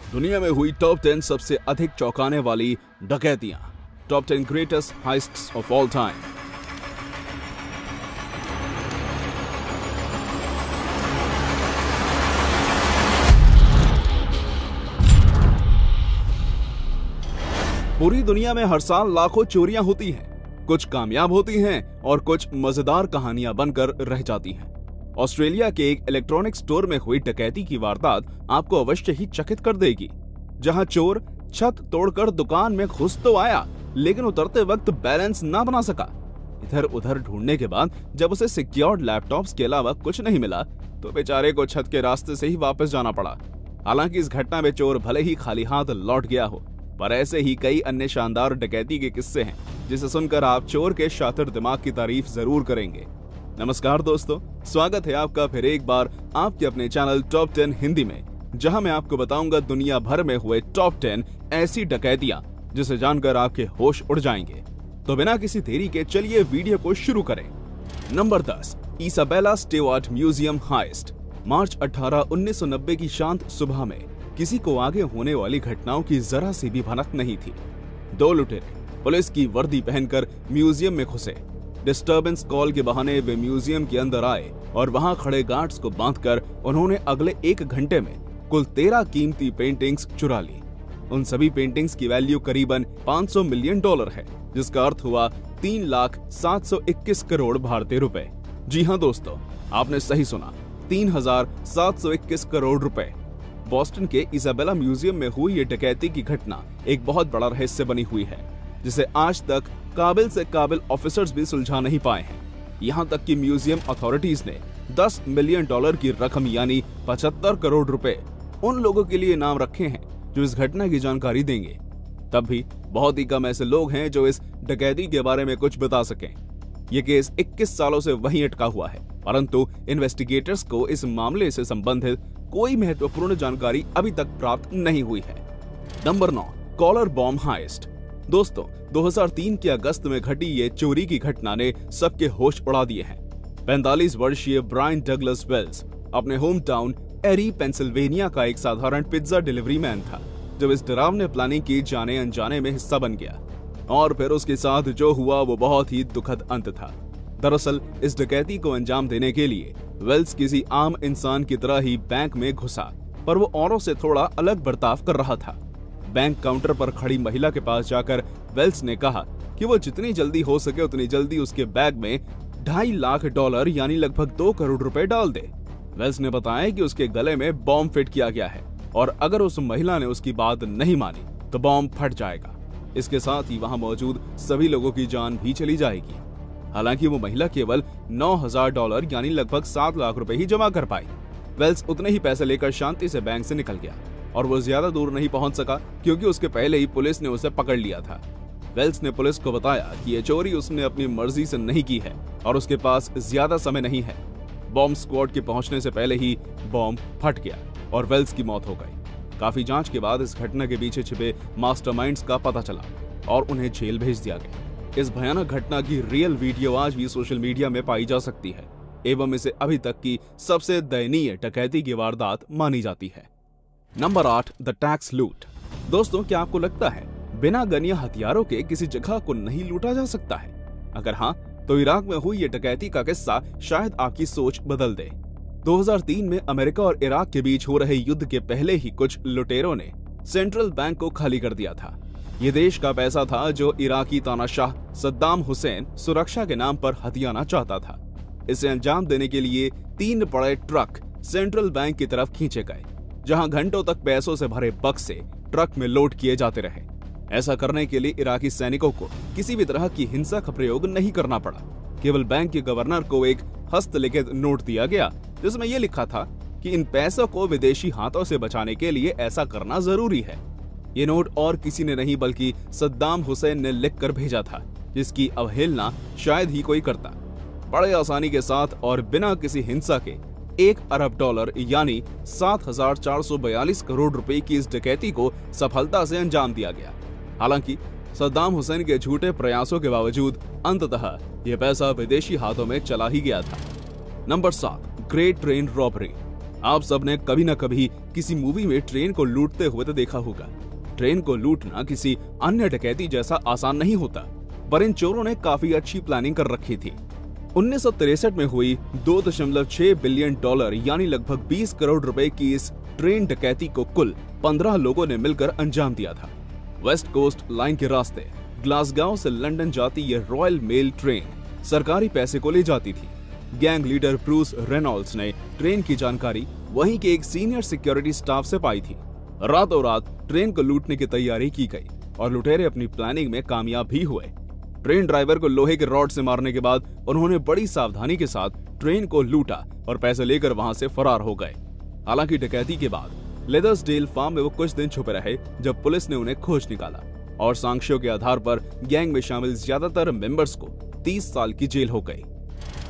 दुनिया में हुई टॉप 10 सबसे अधिक चौंकाने वाली डकैतियां। Top 10 greatest heists of all time. पूरी दुनिया में हर साल लाखों चोरियां होती हैं। कुछ कामयाब होती हैं और कुछ मजेदार कहानियां बनकर रह जाती हैं। ऑस्ट्रेलिया के एक इलेक्ट्रॉनिक स्टोर में हुई डकैती की वारदात आपको अवश्य ही चकित कर देगी, जहां चोर छत तोड़कर दुकान में घुस तो आया, लेकिन उतरते वक्त बैलेंस ना बना सका। इधर उधर ढूंढने के बाद जब उसे सिक्योर्ड लैपटॉप्स के अलावा कुछ नहीं मिला, तो बेचारे को छत के रास्ते से ही वापस जाना पड़ा। हालांकि इस घटना में चोर भले ही खाली हाथ लौट गया हो, पर ऐसे ही कई अन्य शानदार डकैती के किस्से हैं, जिसे सुनकर आप चोर के शातिर दिमाग की तारीफ जरूर करेंगे। नमस्कार दोस्तों, स्वागत है आपका फिर एक बार आपके अपने चैनल टॉप 10 हिंदी में, जहां मैं आपको बताऊंगा दुनिया भर में हुए टॉप 10 ऐसी डकैतियां जिसे जानकर आपके होश उड़ जाएंगे। तो बिना किसी देरी के चलिए वीडियो को शुरू करें। Number 10, Isabella Stewart museum heist. मार्च 18, 1990 की शांत सुबह में किसी को आगे होने वाली घटनाओं की जरा सी भी भनक नहीं थी। दो लुटेरे पुलिस की वर्दी पहनकर म्यूजियम में घुसे। डिस्टर्बेंस कॉल के बहाने वे म्यूजियम के अंदर आए और वहां खड़े गार्ड्स को बांधकर उन्होंने अगले 1 घंटे में कुल 13 कीमती पेंटिंग्स चुरा ली। उन सभी पेंटिंग्स की वैल्यू करीबन $500 मिलियन है, जिसका अर्थ हुआ 3,721 करोड़ भारतीय रुपए। जी हाँ दोस्तों, आपने सही सुना, 3,721 करोड़ रुपए। बॉस्टन के इसाबेला म्यूजियम में हुई ये डकैती की घटना एक बहुत बड़ा रहस्य बनी हुई है, जिसे आज तक काबिल से काबिल ऑफिसर्स भी सुलझा नहीं पाए हैं। यहाँ तक कि म्यूजियम अथॉरिटीज ने $10 मिलियन की रकम यानी 75 करोड़ रुपए उन लोगों के लिए नाम रखे हैं जो इस घटना की जानकारी देंगे। तब भी बहुत ही कम ऐसे लोग हैं जो इस डकैती के बारे में कुछ बता सकें। ये केस 21 सालों से वहीं अटका हुआ है, परंतु इन्वेस्टिगेटर्स को इस मामले से संबंधित कोई महत्वपूर्ण जानकारी अभी तक प्राप्त नहीं हुई है। Number 9, collar bomb heist. दोस्तों, 2003 के अगस्त में घटी ये चोरी की घटना ने सबके होश उड़ा दिए हैं। 45 वर्षीय ब्रायन डगलस वेल्स अपने होम टाउन एरी पेंसिल्वेनिया का एक साधारण पिज्जा डिलीवरी मैन था, जब इस डरावने प्लानिंग की जाने अनजाने में हिस्सा बन गया। और फिर उसके साथ जो हुआ वो बहुत ही दुखद अंत था। दरअसल इस डकैती को अंजाम देने के लिए वेल्स किसी आम इंसान की तरह ही बैंक में घुसा, पर वो औरों से थोड़ा अलग बर्ताव कर रहा था। बैंक काउंटर पर खड़ी महिला के पास जाकर वेल्स ने कहा कि वो जितनी जल्दी हो सके उतनी जल्दी उसके बैग में $2.5 लाख यानी लगभग 2 करोड़ रुपए डाल दे। वेल्स ने बताया कि उसके गले में बॉम्ब फिट किया गया है और अगर उस महिला ने उसकी बात नहीं मानी तो बॉम्ब फट जाएगा। इसके साथ ही वहां मौजूद सभी लोगों की जान भी चली जाएगी। हालांकि वो महिला केवल $9,000 यानी लगभग 7 लाख रुपए ही जमा कर पाई। वेल्स उतने ही पैसे लेकर शांति से बैंक से निकल गया और वो ज्यादा दूर नहीं पहुंच सका, क्योंकि उसके पहले ही पुलिस ने उसे पकड़ लिया था। वेल्स ने पुलिस को बताया कि ये चोरी उसने अपनी मर्जी से नहीं की है और उसके पास ज्यादा समय नहीं है। बॉम्ब स्क्वाड के पहुंचने से पहले ही बॉम्ब फट गया और वेल्स की मौत हो गई। काफी जांच के बाद इस घटना के पीछे छिपे मास्टरमाइंड्स का पता चला और उन्हें जेल भेज दिया गया। इस भयानक घटना की रियल वीडियो आज भी सोशल मीडिया में पाई जा सकती है एवं इसे अभी तक की सबसे दयनीय डकैती की वारदात मानी जाती है। नंबर 8, द टैक्स लूट। दोस्तों, क्या आपको लगता है बिना गन या हथियारों के किसी जगह को नहीं लूटा जा सकता है? अगर हाँ, तो इराक में हुई ये डकैती का किस्सा शायद आपकी सोच बदल दे। 2003 में अमेरिका और इराक के बीच हो रहे युद्ध के पहले ही कुछ लुटेरों ने सेंट्रल बैंक को खाली कर दिया था। ये देश का पैसा था जो इराकी तानाशाह सद्दाम हुसैन सुरक्षा के नाम पर हथियाना चाहता था। इसे अंजाम देने के लिए 3 बड़े ट्रक सेंट्रल बैंक की तरफ खींचे गए, जहां घंटों तक पैसों से भरे बक्से ट्रक में लोड किए जाते रहे। ऐसा करने के लिए इराकी सैनिकों को किसी भी तरह की हिंसा का प्रयोग नहीं करना पड़ा। केवल बैंक के गवर्नर को एक हस्तलिखित नोट दिया गया, जिसमें यह लिखा था कि इन पैसों को विदेशी हाथों से बचाने के लिए ऐसा करना जरूरी है। ये नोट और किसी ने नहीं बल्कि सद्दाम हुसैन ने लिखकर भेजा था, जिसकी अवहेलना शायद ही कोई करता। बड़े आसानी के साथ और बिना किसी हिंसा के $1 अरब यानी 7,442 करोड़ रुपए की इस डकैती को सफलता से अंजाम दिया गया। हालांकि सद्दाम हुसैन के झूठे प्रयासों के बावजूद अंततः यह पैसा विदेशी हाथों में चला ही गया था। Number 7, great train robbery. आप सबने कभी न कभी किसी मूवी में ट्रेन को लूटते हुए तो देखा होगा। ट्रेन को लूटना किसी अन्य डकैती जैसा आसान नहीं होता, पर इन चोरों ने काफी अच्छी प्लानिंग कर रखी थी। 1963 में हुई 2.6 बिलियन डॉलर यानी लगभग 20 करोड़ रुपए की इस ट्रेन डकैती को कुल 15 लोगों ने मिलकर अंजाम दिया था। वेस्ट कोस्ट लाइन के रास्ते ग्लासगांव से लंदन जाती यह रॉयल मेल ट्रेन सरकारी पैसे को ले जाती थी। गैंग लीडर ब्रूस रेनॉल्ड्स ने ट्रेन की जानकारी वहीं के एक सीनियर सिक्योरिटी स्टाफ से पाई थी। रातों रात ट्रेन को लूटने की तैयारी की गई और लुटेरे अपनी प्लानिंग में कामयाब भी हुए। ट्रेन ड्राइवर को लोहे के रॉड से मारने के बाद उन्होंने बड़ी सावधानी के साथ ट्रेन को लूटा और पैसे लेकर वहां से फरार हो गए। हालांकि डकैती के बाद लेदर्सडेल फार्म में वो कुछ दिन छुपे रहे, जब पुलिस ने उन्हें खोज निकाला और साक्ष्यों के आधार पर गैंग में शामिल ज्यादातर मेंबर्स को 30 साल की जेल हो गई।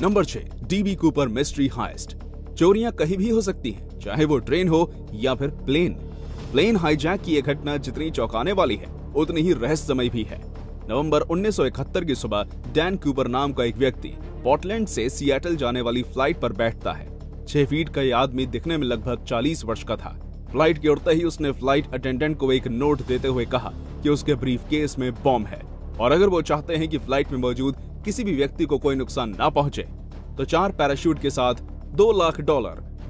Number 6, D B Cooper mystery heist. चोरियां कहीं भी हो सकती हैं, चाहे वो ट्रेन हो या फिर प्लेन हाईजैक की यह घटना जितनी चौंकाने वाली है उतनी ही रहस्यमय भी है। नवंबर 1971 की सुबह डैन कूपर नाम का एक व्यक्ति पोर्टलैंड से सिएटल जाने वाली फ्लाइट पर बैठता है। 6 फीट का यह आदमी दिखने में लगभग 40 वर्ष का था। फ्लाइट के उड़ते ही उसने फ्लाइट अटेंडेंट को एक नोट देते हुए कहा कि उसके ब्रीफकेस में बॉम्ब है और अगर वो चाहते हैं कि फ्लाइट में मौजूद किसी भी व्यक्ति को कोई नुकसान ना पहुंचे तो 4 पैराशूट के साथ $2 लाख,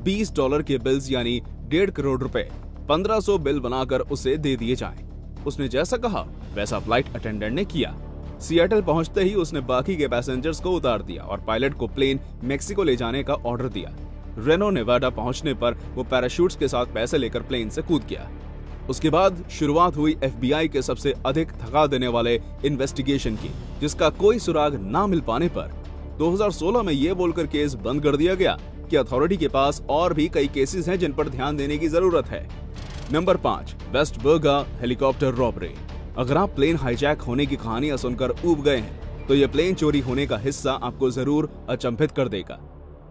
$20 के बिल्स यानी 1.5 करोड़ रुपए 1500 बिल बनाकर उसे दे दिए जाएं। उसने जैसा कहा वैसा फ्लाइट अटेंडेंट ने किया। सिएटल पहुंचते ही उसने बाकी के पैसेंजर्स को उतार दिया और पायलट को प्लेन मेक्सिको ले जाने का ऑर्डर दिया। रेनो नेवाडा पहुंचने पर वो पैराशूट्स के साथ पैसे लेकर प्लेन से कूद गया। उसके बाद शुरुआत हुई FBI के सबसे अधिक थका देने वाले इन्वेस्टिगेशन की, जिसका कोई सुराग ना मिल पाने पर 2016 में ये बोलकर केस बंद कर दिया गया कि अथॉरिटी के पास और भी कई केसेस हैं जिन पर ध्यान देने की जरूरत है। Number 5, Vastberga helicopter robbery. अगर आप प्लेन हाईजैक होने की कहानियां सुनकर ऊब गए हैं तो यह प्लेन चोरी होने का हिस्सा आपको जरूर अचंभित कर देगा।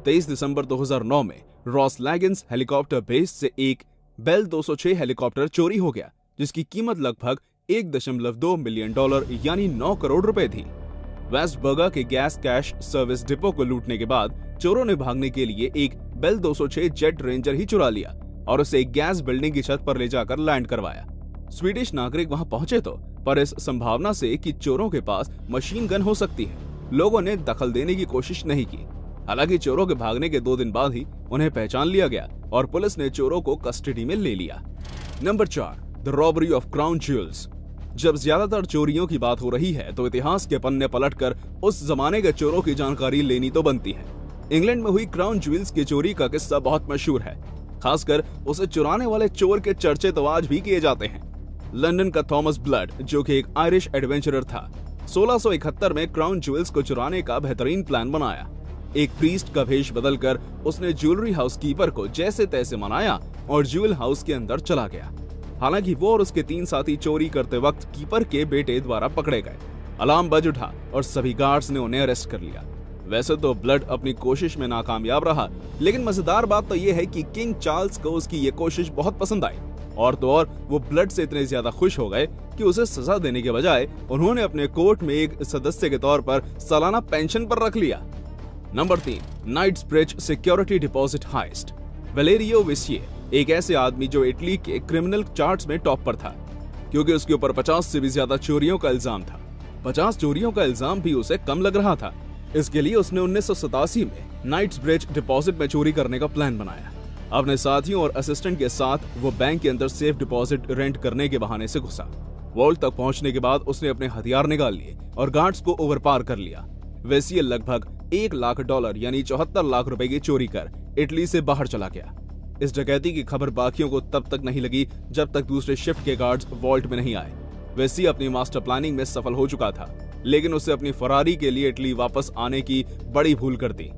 23 दिसंबर 2009 में रॉस लैगिन्स हेलीकॉप्टर बेस से एक बेल 206 हेलीकॉप्टर चोरी हो गया, जिसकी कीमत लगभग $1.2 मिलियन यानी 9 करोड़ रुपए थी। वेस्ट बर्गा के गैस कैश सर्विस डिपो को लूटने के बाद चोरों ने भागने के लिए एक बेल 206 जेट रेंजर ही चुरा लिया और उसे एक गैस बिल्डिंग की छत पर ले जाकर लैंड करवाया। स्वीडिश नागरिक वहां पहुंचे तो, पर इस संभावना से कि चोरों के पास मशीन गन हो सकती है, लोगों ने दखल देने की कोशिश नहीं की। हालांकि चोरों के भागने के 2 दिन बाद ही उन्हें पहचान लिया गया और पुलिस ने चोरों को कस्टडी में ले लिया। Number 4, the robbery of crown jewels. जब ज्यादातर चोरियों की बात हो रही है तो इतिहास के पन्ने पलटकर उस जमाने के चोरों की जानकारी लेनी तो बनती है। इंग्लैंड में हुई क्राउन ज्वेल्स की चोरी का किस्सा बहुत मशहूर है, खासकर उसे चुराने वाले चोर के चर्चे तो आज भी किए जाते हैं। लंदन का थॉमस ब्लड, जो कि एक आयरिश एडवेंचरर था, 1671 में क्राउन ज्वेल्स को चुराने का बेहतरीन प्लान बनाया। एक प्रीस्ट का भेष बदलकर उसने ज्वेलरी हाउस कीपर को जैसे तैसे मनाया और ज्वेल हाउस के अंदर चला गया। हालांकि वो और उसके 3 साथी चोरी करते वक्त कीपर के बेटे द्वारा पकड़े गए। अलार्म बज उठा और सभी गार्ड्स ने उन्हें अरेस्ट कर लिया। वैसे तो ब्लड अपनी कोशिश में नाकामयाब रहा, लेकिन मजेदार बात तो यह है कि किंग चार्ल्स को उसकी ये कोशिश बहुत पसंद आई और तो और वो ब्लड से इतने ज्यादा खुश हो गए कि उसे सजा देने के बजाय उन्होंने अपने कोर्ट में एक सदस्य के तौर पर सालाना पेंशन पर रख लिया। Number 3, Knightsbridge security deposit heist. Valerio Viccei एक ऐसे आदमी जो इटली के क्रिमिनल चार्ट्स में टॉप पर था, क्योंकि उसके ऊपर 50 से भी ज्यादा चोरियों का इल्जाम था। 50 चोरियों का इल्जाम भी उसे कम लग रहा था। इसके लिए उसने 1987 में नाइट्सब्रिज डिपॉजिट में चोरी करने का प्लान बनाया। अपने साथियों और असिस्टेंट के साथ वो बैंक के अंदर सेफ डिपॉजिट रेंट करने के बहाने से घुसा। वॉल्ट तक पहुंचने के बाद उसने अपने हथियार निकाल लिए और गार्ड्स को ओवरपार कर लिया। वेसिए लगभग $1 लाख यानी 74 लाख रुपए की चोरी कर इटली से बाहर चला गया। इस डकैती की खबर बाकियों को तब तक नहीं लगी जब तक दूसरे शिफ्ट के गार्ड्स वॉल्ट में नहीं आए। वेसिए अपनी मास्टर प्लानिंग में सफल हो चुका था, लेकिन उसे अपनी फरारी के लिए इटली वापस आने की बड़ी भूल कर दी,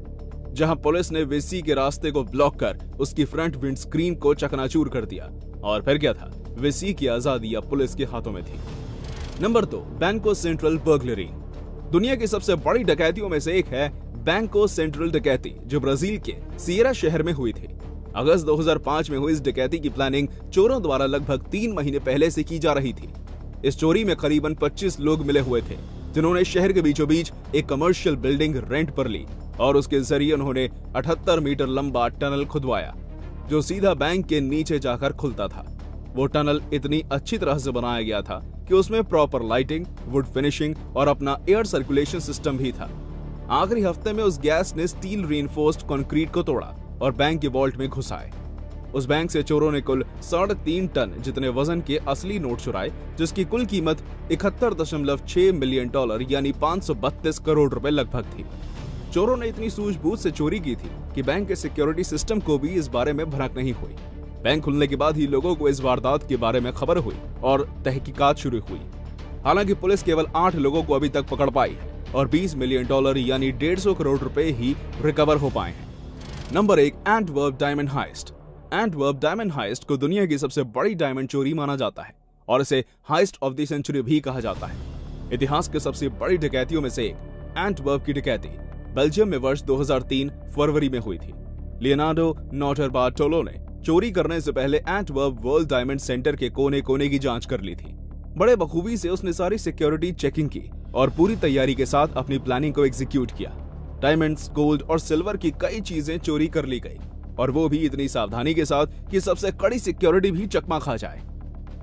जहां पुलिस ने वेसी के रास्ते को ब्लॉक कर उसकी फ्रंट विंडस्क्रीन को चकनाचूर कर दिया। और फिर क्या था, वेसी की आजादी अब पुलिस के हाथों में थी। नंबर 2, बैंको सेंट्रल बर्गलरी। दुनिया की सबसे बड़ी डकैतियों में से एक है बैंको सेंट्रल डकैती, जो ब्राजील के सियरा शहर में हुई थी। अगस्त 2005 में हुई इस डकैती की प्लानिंग चोरों द्वारा लगभग 3 महीने पहले से की जा रही थी। इस चोरी में करीबन 25 लोग मिले हुए थे, जिन्होंने शहर के बीचों बीच एक कमर्शियल बिल्डिंग रेंट पर ली और उसके जरिए उन्होंने 78 मीटर लंबा टनल खुदवाया। जो सीधा बैंक के नीचे जाकर खुलता था। वो टनल इतनी अच्छी तरह से बनाया गया था कि उसमें प्रॉपर लाइटिंग, वुड फिनिशिंग और अपना एयर सर्कुलेशन सिस्टम भी था। आखिरी हफ्ते में उस गैस ने स्टील रीइंफोर्स्ड कंक्रीट को तोड़ा और बैंक के वॉल्ट में घुस आए। उस बैंक से चोरों ने कुल 3.5 टन जितने वजन के असली नोट चुराए, जिसकी कुल कीमत 71.6 मिलियन डॉलर यानी 532 करोड़ रुपए लगभग थी। चोरों ने इतनी सूझबूझ से चोरी की थी कि बैंक के सिक्योरिटी सिस्टम को भी इस बारे में भनक नहीं हुई। बैंक खुलने के बाद ही लोगों को इस वारदात के बारे में खबर हुई और तहकीकात शुरू हुई। हालांकि पुलिस केवल 8 लोगों को अभी तक पकड़ पाई है और 20 मिलियन डॉलर यानी 150 करोड़ रुपए ही रिकवर हो पाए हैं। Number 1, Antwerp diamond heist. Antwerp diamond heist को दुनिया की सबसे बड़ी डायमंड चोरी माना जाता है और इसे हाइस्ट ऑफ द सेंचुरी भी कहा जाता है। इतिहास के सबसे बड़ी डकैतियों में से एक एंटवर्प की डकैती बेल्जियम में वर्ष 2003 फरवरी में हुई थी। लियोनार्डो नोटारबार्टोलो ने चोरी करने से पहले एंटवर्प वर्ल्ड डायमंड सेंटर के कोने कोने की जांच कर ली थी। बड़े बखूबी से उसने सारी सिक्योरिटी चेकिंग की और पूरी तैयारी के साथ अपनी प्लानिंग को एग्जीक्यूट किया। डायमंड्स, गोल्ड और सिल्वर की कई चीजें चोरी कर ली गई और वो भी इतनी सावधानी के साथ कि सबसे कड़ी सिक्योरिटी भी चकमा खा जाए।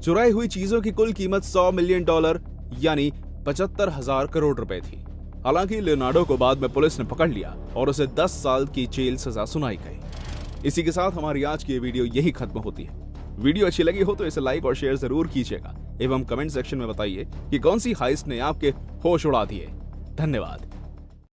चुराई हुई चीजों की कुल कीमत 100 मिलियन डॉलर यानी 75,000 करोड़ रुपए थी। हालांकि लियोनार्डो को बाद में पुलिस ने पकड़ लिया और उसे 10 साल की जेल सजा सुनाई गई। इसी के साथ हमारी आज की ये वीडियो यही खत्म होती है। वीडियो अच्छी लगी हो तो इसे लाइक और शेयर जरूर कीजिएगा एवं कमेंट सेक्शन में बताइए कि कौन सी हाइस्ट ने आपके होश उड़ा दिए। धन्यवाद।